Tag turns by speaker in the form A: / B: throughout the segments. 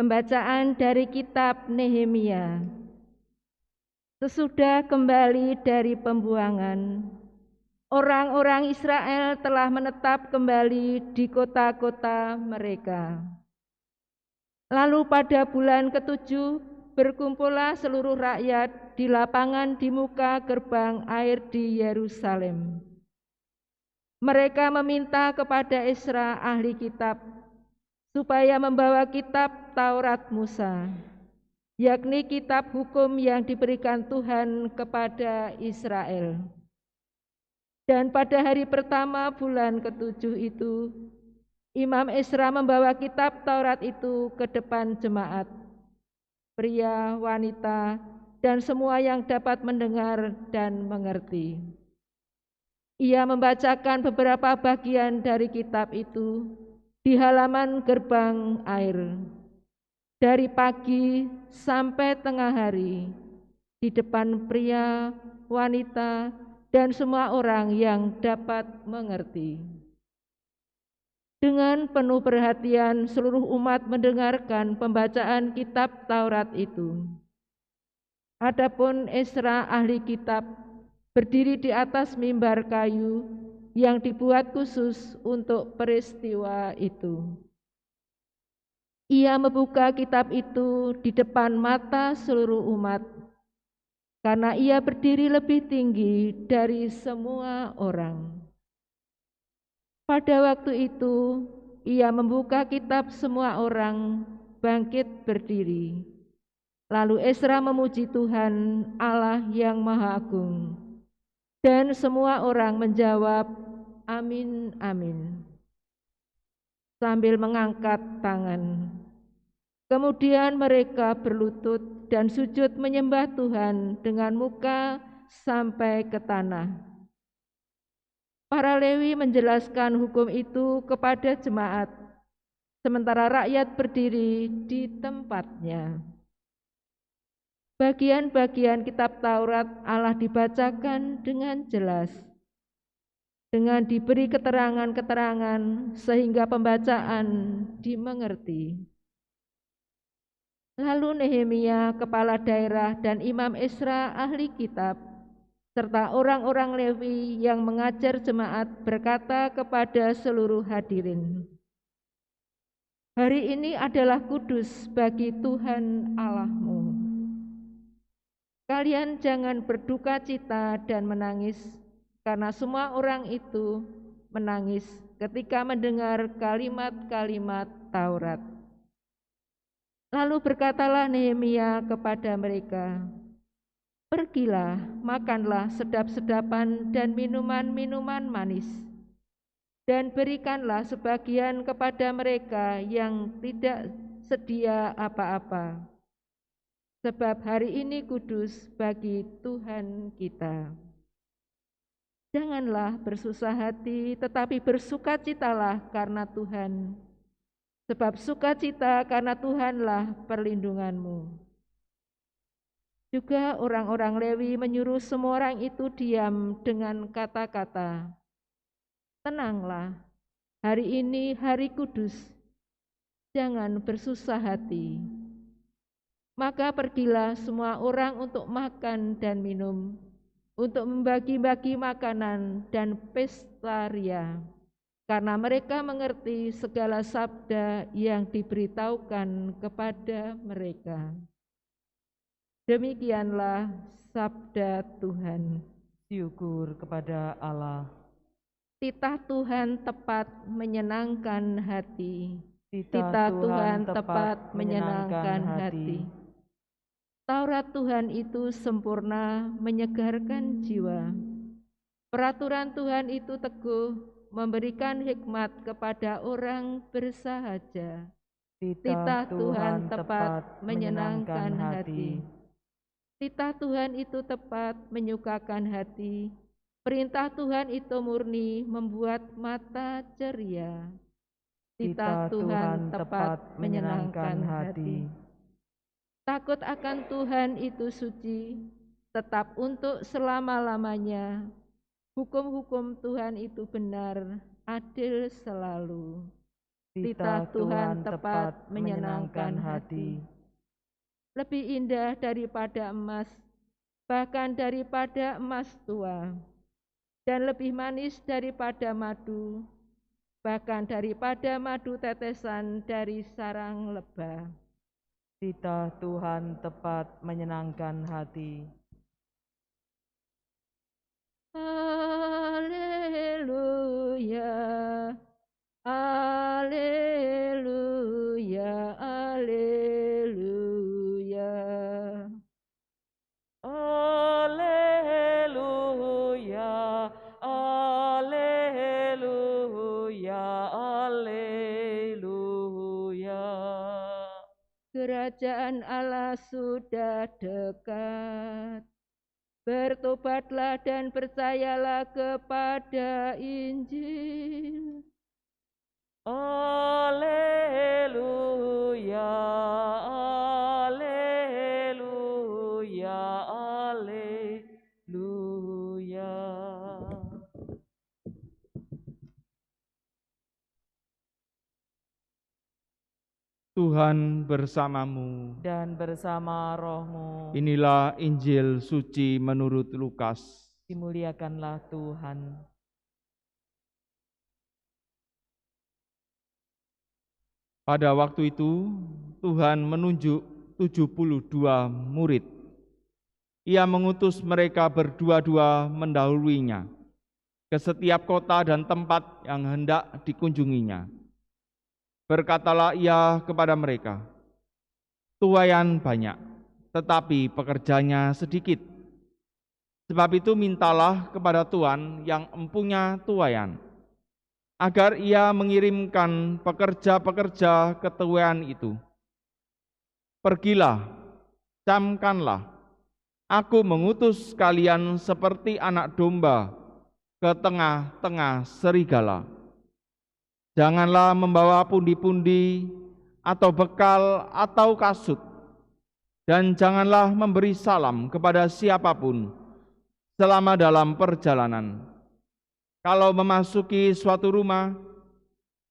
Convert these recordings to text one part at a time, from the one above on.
A: Pembacaan dari kitab Nehemia. Sesudah kembali dari pembuangan, orang-orang Israel telah menetap kembali di kota-kota mereka. Lalu pada bulan ke-7 berkumpullah seluruh rakyat di lapangan di muka gerbang air di Yerusalem. Mereka meminta kepada Ezra ahli kitab supaya membawa kitab Taurat Musa, yakni kitab hukum yang diberikan Tuhan kepada Israel. Dan pada hari pertama bulan ke-7 itu, Imam Ezra membawa kitab Taurat itu ke depan jemaat, pria, wanita, dan semua yang dapat mendengar dan mengerti. Ia membacakan beberapa bagian dari kitab itu di halaman gerbang air, dari pagi sampai tengah hari, di depan pria, wanita, dan semua orang yang dapat mengerti. Dengan penuh perhatian seluruh umat mendengarkan pembacaan kitab Taurat itu. Adapun Ezra ahli kitab berdiri di atas mimbar kayu yang dibuat khusus untuk peristiwa itu. Ia membuka kitab itu di depan mata seluruh umat, karena ia berdiri lebih tinggi dari semua orang. Pada waktu itu, ia membuka kitab, semua orang bangkit berdiri. Lalu Ezra memuji Tuhan Allah yang Maha Agung. Dan semua orang menjawab, amin, amin, sambil mengangkat tangan. Kemudian mereka berlutut dan sujud menyembah Tuhan dengan muka sampai ke tanah. Para Lewi menjelaskan hukum itu kepada jemaat, sementara rakyat berdiri di tempatnya. Bagian-bagian kitab Taurat Allah dibacakan dengan jelas, dengan diberi keterangan-keterangan sehingga pembacaan dimengerti. Lalu Nehemia, kepala daerah, dan Imam Ezra, ahli kitab, serta orang-orang Lewi yang mengajar jemaat berkata kepada seluruh hadirin, hari ini adalah kudus bagi Tuhan Allahmu. Kalian jangan berduka cita dan menangis, karena semua orang itu menangis ketika mendengar kalimat-kalimat Taurat. Lalu berkatalah Nehemia kepada mereka, pergilah, makanlah sedap-sedapan dan minuman-minuman manis, dan berikanlah sebagian kepada mereka yang tidak sedia apa-apa. Sebab hari ini kudus bagi Tuhan kita. Janganlah bersusah hati, tetapi bersukacitalah karena Tuhan. Sebab sukacita karena Tuhanlah perlindunganmu. Juga orang-orang Lewi menyuruh semua orang itu diam dengan kata-kata, tenanglah, hari ini hari kudus, jangan bersusah hati. Maka pergilah semua orang untuk makan dan minum, untuk membagi-bagi makanan dan pesta ria, karena mereka mengerti segala sabda yang diberitahukan kepada mereka. Demikianlah sabda Tuhan.
B: Syukur kepada Allah.
A: Titah Tuhan tepat menyenangkan hati.
B: Titah Tuhan tepat
A: menyenangkan hati. Taurat Tuhan itu sempurna, menyegarkan jiwa. Peraturan Tuhan itu teguh, memberikan hikmat kepada orang bersahaja. Titah Tuhan tepat menyenangkan hati. Titah Tuhan itu tepat menyukakan hati. Perintah Tuhan itu murni, membuat mata ceria. Titah Tuhan tepat menyenangkan hati. Takut akan Tuhan itu suci, tetap untuk selama-lamanya. Hukum-hukum Tuhan itu benar, adil selalu.
B: Titah Tuhan tepat menyenangkan hati.
A: Lebih indah daripada emas, bahkan daripada emas tua, dan lebih manis daripada madu, bahkan daripada madu tetesan dari sarang lebah.
B: Titah Tuhan tepat menyenangkan hati.
A: Haleluya, haleluya, haleluya.
B: Haleluya, haleluya, haleluya.
A: Kerajaan Allah sudah dekat. Bertobatlah dan percayalah kepada Injil.
B: Haleluya, haleluya, haleluya.
C: Tuhan bersamamu.
B: Dan bersama rohmu.
C: Inilah Injil suci menurut Lukas.
B: Dimuliakanlah Tuhan.
C: Pada waktu itu, Tuhan menunjuk 72 murid. Ia mengutus mereka berdua-dua mendahuluinya ke setiap kota dan tempat yang hendak dikunjunginya. Berkatalah ia kepada mereka, "Tuaian banyak, tetapi pekerjanya sedikit. Sebab itu mintalah kepada Tuhan yang empunya tuaian, agar ia mengirimkan pekerja-pekerja ke tuaian itu. Pergilah, camkanlah, aku mengutus kalian seperti anak domba ke tengah-tengah serigala. Janganlah membawa pundi-pundi atau bekal atau kasut, dan janganlah memberi salam kepada siapapun selama dalam perjalanan. Kalau memasuki suatu rumah,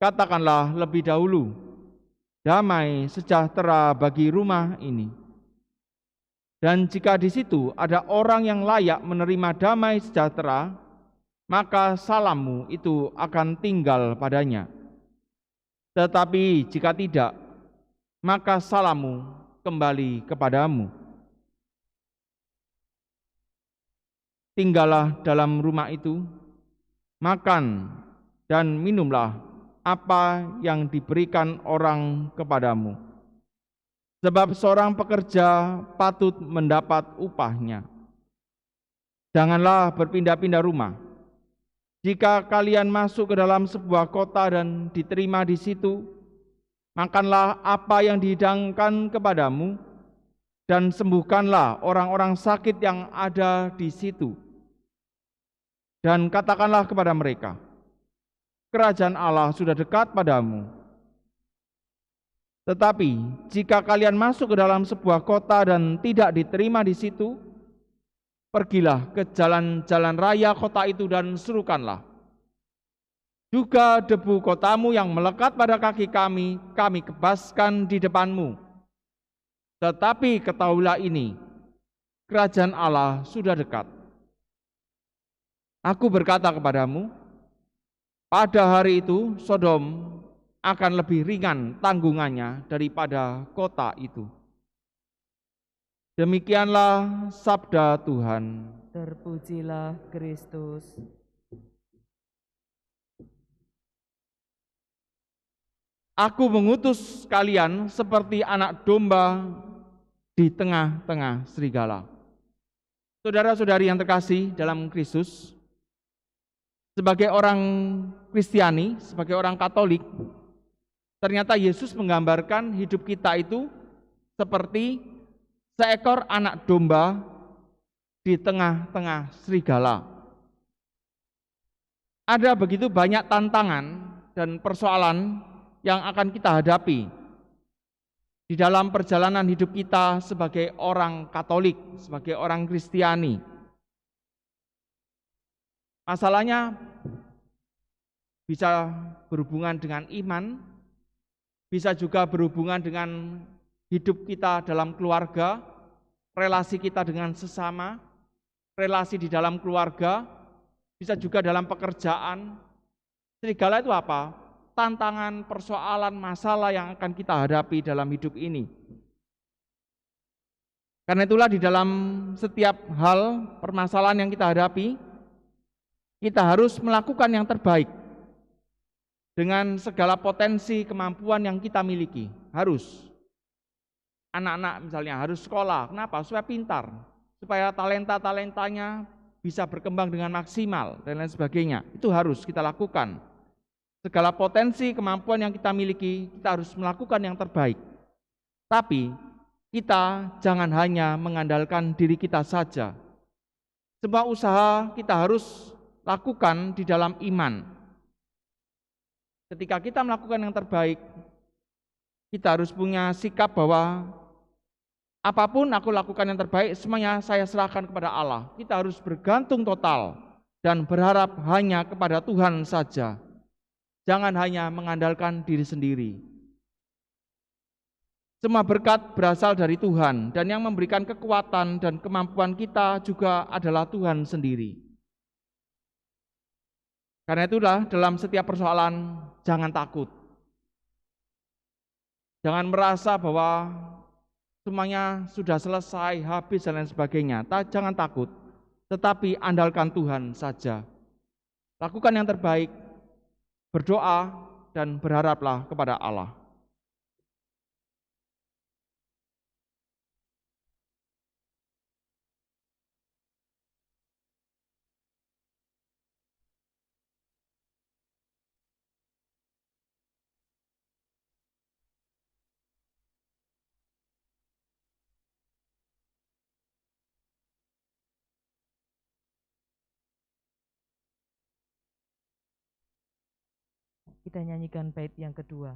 C: katakanlah lebih dahulu, damai sejahtera bagi rumah ini. Dan jika di situ ada orang yang layak menerima damai sejahtera, maka salammu itu akan tinggal padanya. Tetapi jika tidak, maka salammu kembali kepadamu. Tinggallah dalam rumah itu, makan dan minumlah apa yang diberikan orang kepadamu. Sebab seorang pekerja patut mendapat upahnya. Janganlah berpindah-pindah rumah. Jika kalian masuk ke dalam sebuah kota dan diterima di situ, makanlah apa yang dihidangkan kepadamu, dan sembuhkanlah orang-orang sakit yang ada di situ. Dan katakanlah kepada mereka, kerajaan Allah sudah dekat padamu. Tetapi jika kalian masuk ke dalam sebuah kota dan tidak diterima di situ, pergilah ke jalan-jalan raya kota itu dan serukanlah, juga debu kotamu yang melekat pada kaki kami, kami kebaskan di depanmu. Tetapi ketahuilah ini, kerajaan Allah sudah dekat. Aku berkata kepadamu, pada hari itu Sodom akan lebih ringan tanggungannya daripada kota itu. Demikianlah sabda Tuhan.
B: Terpujilah Kristus.
C: Aku mengutus kalian seperti anak domba di tengah-tengah serigala. Saudara-saudari yang terkasih dalam Kristus, sebagai orang Kristiani, sebagai orang Katolik, ternyata Yesus menggambarkan hidup kita itu seperti seekor anak domba di tengah-tengah serigala. Ada begitu banyak tantangan dan persoalan yang akan kita hadapi di dalam perjalanan hidup kita sebagai orang Katolik, sebagai orang Kristiani. Masalahnya bisa berhubungan dengan iman, bisa juga berhubungan dengan hidup kita dalam keluarga, relasi kita dengan sesama, relasi di dalam keluarga, bisa juga dalam pekerjaan. Segala itu apa? Tantangan, persoalan, masalah yang akan kita hadapi dalam hidup ini. Karena itulah di dalam setiap hal permasalahan yang kita hadapi, kita harus melakukan yang terbaik dengan segala potensi kemampuan yang kita miliki. Harus. Anak-anak misalnya harus sekolah. Kenapa? Supaya pintar, supaya talenta-talentanya bisa berkembang dengan maksimal dan lain sebagainya. Itu harus kita lakukan. Segala potensi kemampuan yang kita miliki, kita harus melakukan yang terbaik. Tapi kita jangan hanya mengandalkan diri kita saja. Semua usaha kita harus lakukan di dalam iman. Ketika kita melakukan yang terbaik, kita harus punya sikap bahwa apapun aku lakukan yang terbaik, semuanya saya serahkan kepada Allah. Kita harus bergantung total dan berharap hanya kepada Tuhan saja. Jangan hanya mengandalkan diri sendiri. Semua berkat berasal dari Tuhan, dan yang memberikan kekuatan dan kemampuan kita juga adalah Tuhan sendiri. Karena itulah dalam setiap persoalan jangan takut. Jangan merasa bahwa semuanya sudah selesai, habis dan lain sebagainya. Jangan takut, tetapi andalkan Tuhan saja. Lakukan yang terbaik, berdoa dan berharaplah kepada Allah.
B: Kita nyanyikan bait yang kedua.